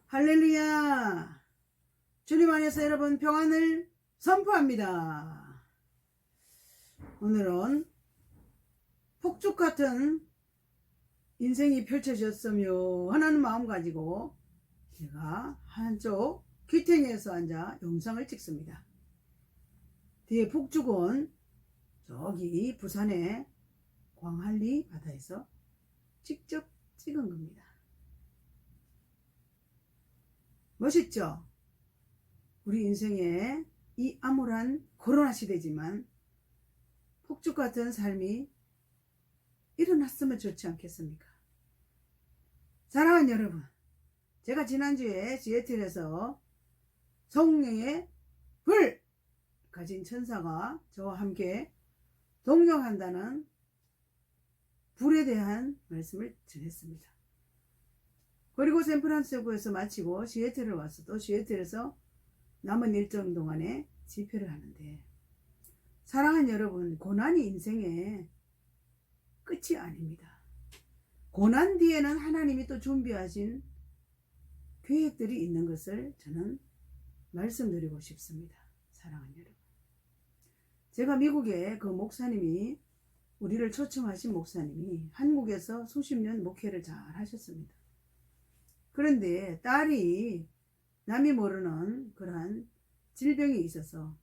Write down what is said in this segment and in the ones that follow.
할렐루야! 주님 안에서 여러분 평안을 선포합니다. 오늘은 폭죽 같은 인생이 펼쳐졌으며 하는 마음 가지고 제가 한쪽 귀퉁이에서 앉아 영상을 찍습니다. 뒤에 폭죽은 저기 부산의 광안리 바다에서 직접 찍은 겁니다. 멋있죠? 우리 인생에 이 암울한 코로나 시대지만 폭죽 같은 삶이 일어났으면 좋지 않겠습니까? 사랑하는 여러분, 제가 지난주에 시애틀에서 성령의 불 가진 천사가 저와 함께 동역한다는 불에 대한 말씀을 전했습니다. 그리고 샌프란시스코에서 마치고 시애틀을 와서 또 시애틀에서 남은 일정 동안에 집회를 하는데, 사랑하는 여러분, 고난이 인생의 끝이 아닙니다. 고난 뒤에는 하나님이 또 준비하신 계획들이 있는 것을 저는 말씀드리고 싶습니다. 사랑하는 여러분, 제가 미국에 그 목사님이, 우리를 초청하신 목사님이 한국에서 수십 년 목회를 잘 하셨습니다. 그런데 딸이 남이 모르는 그러한 질병이 있어서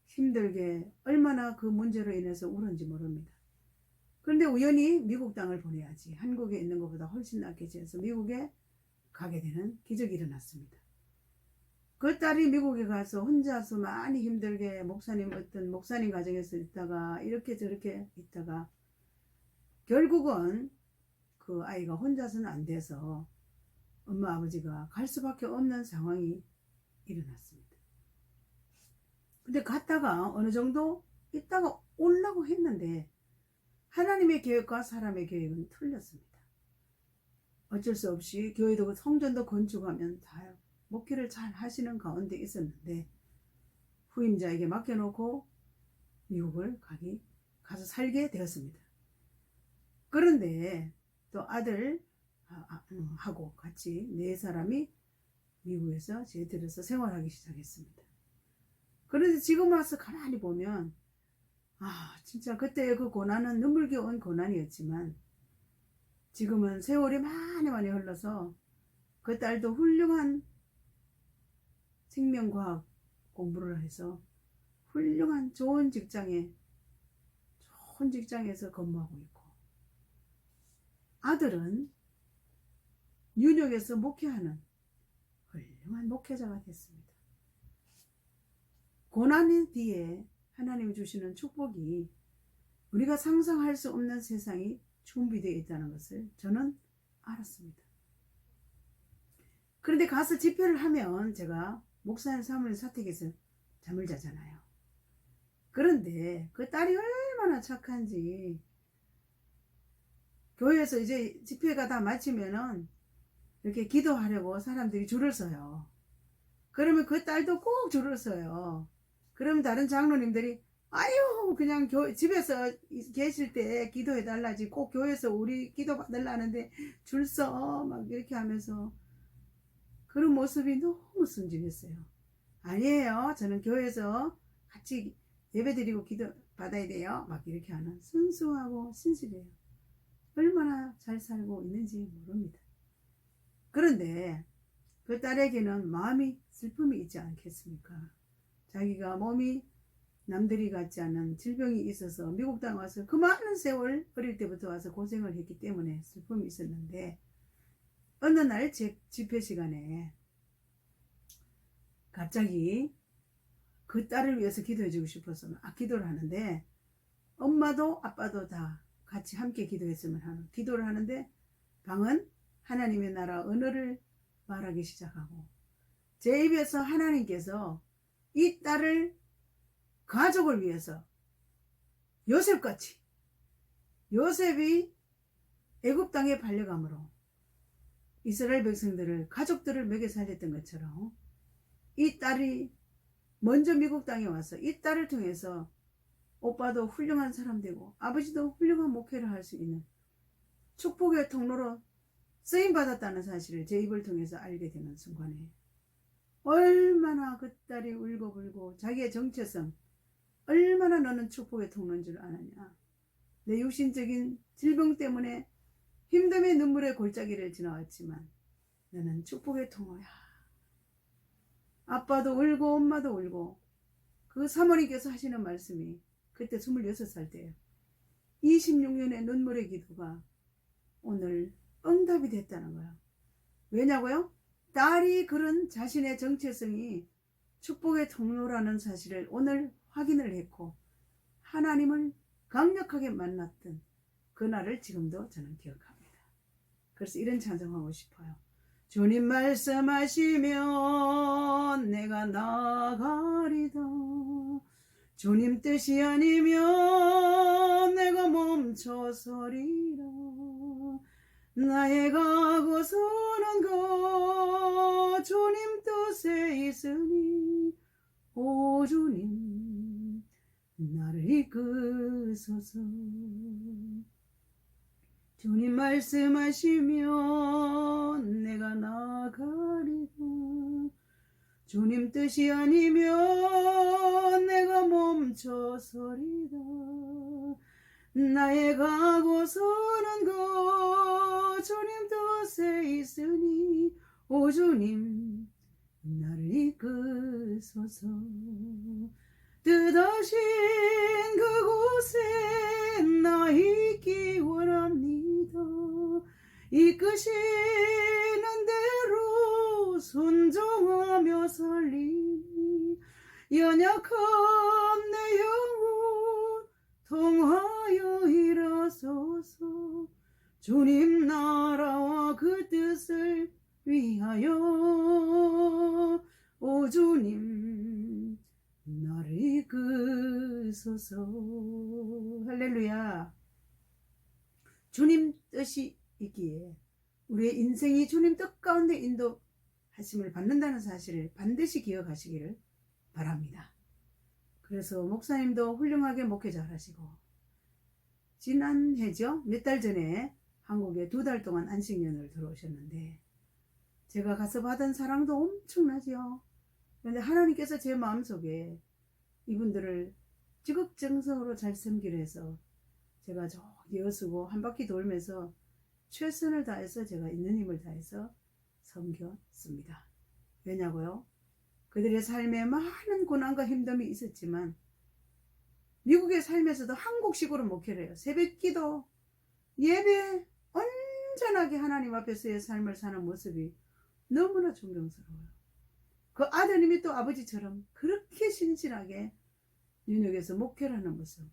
힘들게 얼마나 그 문제로 인해서 울었는지 모릅니다. 그런데 우연히 미국 땅을 보내야지 한국에 있는 것보다 훨씬 낫게 지어서 미국에 가게 되는 기적이 일어났습니다. 그 딸이 미국에 가서 혼자서 많이 힘들게 어떤 목사님 가정에서 있다가 이렇게 저렇게 있다가 결국은 그 아이가 혼자서는 안 돼서 엄마 아버지가 갈 수밖에 없는 상황이 일어났습니다. 근데 갔다가 어느 정도 있다가 오려고 했는데 하나님의 계획과 사람의 계획은 틀렸습니다. 어쩔 수 없이 교회도 성전도 건축하면 다 목회를 잘 하시는 가운데 있었는데 후임자에게 맡겨놓고 미국을 가서 살게 되었습니다. 그런데 또 아들 하고 같이 네 사람이 미국에서 시애틀에서 생활하기 시작했습니다. 그런데 지금 와서 가만히 보면 진짜 그때의 그 고난은 눈물겨운 고난이었지만 지금은 세월이 많이 흘러서 그 딸도 훌륭한 생명과학 공부를 해서 훌륭한 좋은 직장에서 근무하고 있고, 아들은 뉴욕에서 목회하는 훌륭한 목회자가 됐습니다. 고난 뒤에 하나님이 주시는 축복이 우리가 상상할 수 없는 세상이 준비되어 있다는 것을 저는 알았습니다. 그런데 가서 집회를 하면 제가 목사님 사무엘 사택에서 잠을 자잖아요. 그런데 그 딸이 얼마나 착한지, 교회에서 이제 집회가 다 마치면은 이렇게 기도하려고 사람들이 줄을 서요. 그러면 그 딸도 꼭 줄을 서요. 그럼 다른 장로님들이 아유 그냥 집에서 계실 때 기도해 달라지 꼭 교회에서 우리 기도 받으려는데 줄 서 막 이렇게 하면서 그런 모습이 너무 순진했어요. 아니에요, 저는 교회에서 같이 예배드리고 기도 받아야 돼요, 막 이렇게 하는 순수하고 신실해요. 얼마나 잘 살고 있는지 모릅니다. 그런데 그 딸에게는 마음이 슬픔이 있지 않겠습니까? 자기가 몸이 남들이 같지 않은 질병이 있어서 미국 땅 와서 그 많은 세월 어릴 때부터 와서 고생을 했기 때문에 슬픔이 있었는데, 어느 날 집회 시간에 갑자기 그 딸을 위해서 기도해 주고 싶어서 막 기도를 하는데, 엄마도 아빠도 다 같이 함께 기도했으면 하는 기도를 하는데, 방은 하나님의 나라 언어를 말하기 시작하고, 제 입에서 하나님께서 이 딸을 가족을 위해서 요셉같이, 요셉이 애굽 땅에 팔려감으로 이스라엘 백성들을, 가족들을 먹여 살렸던 것처럼 이 딸이 먼저 미국 땅에 와서 이 딸을 통해서 오빠도 훌륭한 사람 되고 아버지도 훌륭한 목회를 할 수 있는 축복의 통로로 쓰임받았다는 사실을 제 입을 통해서 알게 되는 순간에 얼마나 그 딸이 울고불고 자기의 정체성, 얼마나 너는 축복의 통로인 줄 아느냐. 내 육신적인 질병 때문에 힘듦의 눈물의 골짜기를 지나왔지만 너는 축복의 통로야. 아빠도 울고 엄마도 울고 그 사모님께서 하시는 말씀이 그때 26살 때예요. 26년의 눈물의 기도가 오늘 응답이 됐다는 거예요. 왜냐고요? 딸이 그런 자신의 정체성이 축복의 통로라는 사실을 오늘 확인을 했고 하나님을 강력하게 만났던 그날을 지금도 저는 기억합니다. 그래서 이런 찬송하고 싶어요. 주님 말씀하시면 내가 나가리다. 주님 뜻이 아니면 내가 멈춰서리라. 나의 가고 서는 것 주님 뜻에 있으니 오 주님 나를 이끄소서. 주님 말씀하시면 내가 나가리다. 주님 뜻이 아니면 내가 멈춰서리다. 나의 가고 서는 것 주님 뜻에 있으니 오 주님 나를 이끄소서. 뜻하신 그곳에 나 있기 원합니다. 이끄시는 대로 순종하며 살리니 연약한 내 영혼 통하여 일하소서. 주님 나라와 그 뜻을 위하여 오 주님 나를 이끄소서. 할렐루야. 주님 뜻이 있기에 우리의 인생이 주님 뜻 가운데 인도하심을 받는다는 사실을 반드시 기억하시기를 바랍니다. 그래서 목사님도 훌륭하게 목회 잘하시고 지난해죠? 몇 달 전에 한국에 2달 동안 안식년을 들어오셨는데 제가 가서 받은 사랑도 엄청나지요. 그런데 하나님께서 제 마음속에 이분들을 지극정성으로 잘 섬기려 해서 제가 저기 여수고 한 바퀴 돌면서 최선을 다해서 제가 있는 힘을 다해서 섬겼습니다. 왜냐고요? 그들의 삶에 많은 고난과 힘듦이 있었지만 미국에 살면서도 한국식으로 목회를 해요. 새벽기도, 예배, 온전하게 하나님 앞에서의 삶을 사는 모습이 너무나 존경스러워요. 그 아드님이 또 아버지처럼 그렇게 신실하게 뉴욕에서 목회를 하는 모습,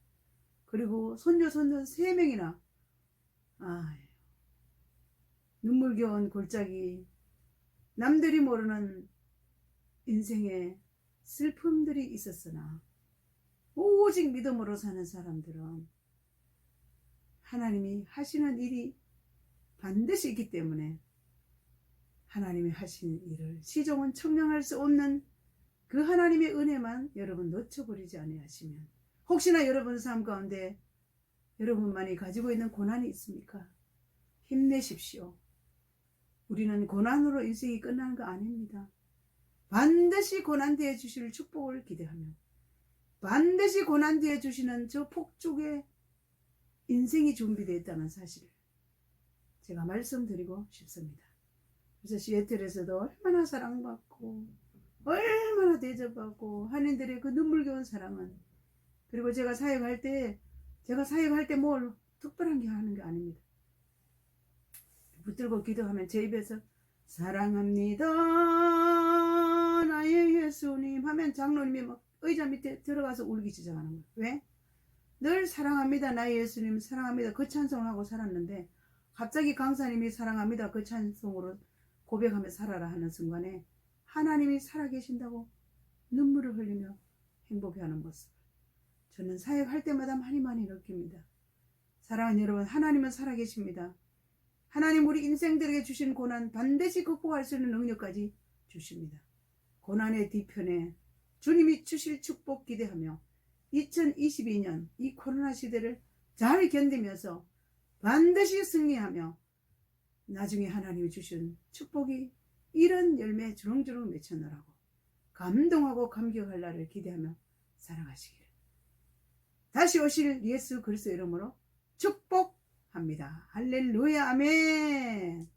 그리고 손녀 3명이나 눈물겨운 골짜기, 남들이 모르는 인생의 슬픔들이 있었으나 오직 믿음으로 사는 사람들은 하나님이 하시는 일이 반드시 있기 때문에 하나님이 하시는 일을 시종은 청량할 수 없는 그 하나님의 은혜만 여러분 놓쳐버리지 아니하시면, 혹시나 여러분 삶 가운데 여러분만이 가지고 있는 고난이 있습니까? 힘내십시오. 우리는 고난으로 인생이 끝나는 거 아닙니다. 반드시 고난 뒤에 주실 축복을 기대하며 반드시 고난 뒤에 주시는 저 폭죽에 인생이 준비되어 있다는 사실을 제가 말씀드리고 싶습니다. 그래서 시애틀에서도 얼마나 사랑받고 얼마나 대접받고 한인들의 그 눈물겨운 사랑은, 그리고 제가 사역할 때 뭘 특별한 게 하는 게 아닙니다. 붙들고 기도하면 제 입에서 사랑합니다 나의 예수님 하면 장로님이 막 의자 밑에 들어가서 울기 시작하는 거예요. 왜? 늘 사랑합니다 나의 예수님 사랑합니다 그 찬송을 하고 살았는데 갑자기 강사님이 사랑합니다 그 찬송으로 고백하며 살아라 하는 순간에 하나님이 살아계신다고 눈물을 흘리며 행복해하는 모습, 저는 사역할 때마다 많이 느낍니다. 사랑하는 여러분, 하나님은 살아계십니다. 하나님 우리 인생들에게 주신 고난 반드시 극복할 수 있는 능력까지 주십니다. 고난의 뒤편에 주님이 주실 축복 기대하며 2022년 이 코로나 시대를 잘 견디면서 반드시 승리하며 나중에 하나님이 주신 축복이 이런 열매 주렁주렁 맺혀나라고 감동하고 감격할 날을 기대하며 살아가시기를 다시 오실 예수 그리스도 이름으로 축복합니다. 할렐루야 아멘.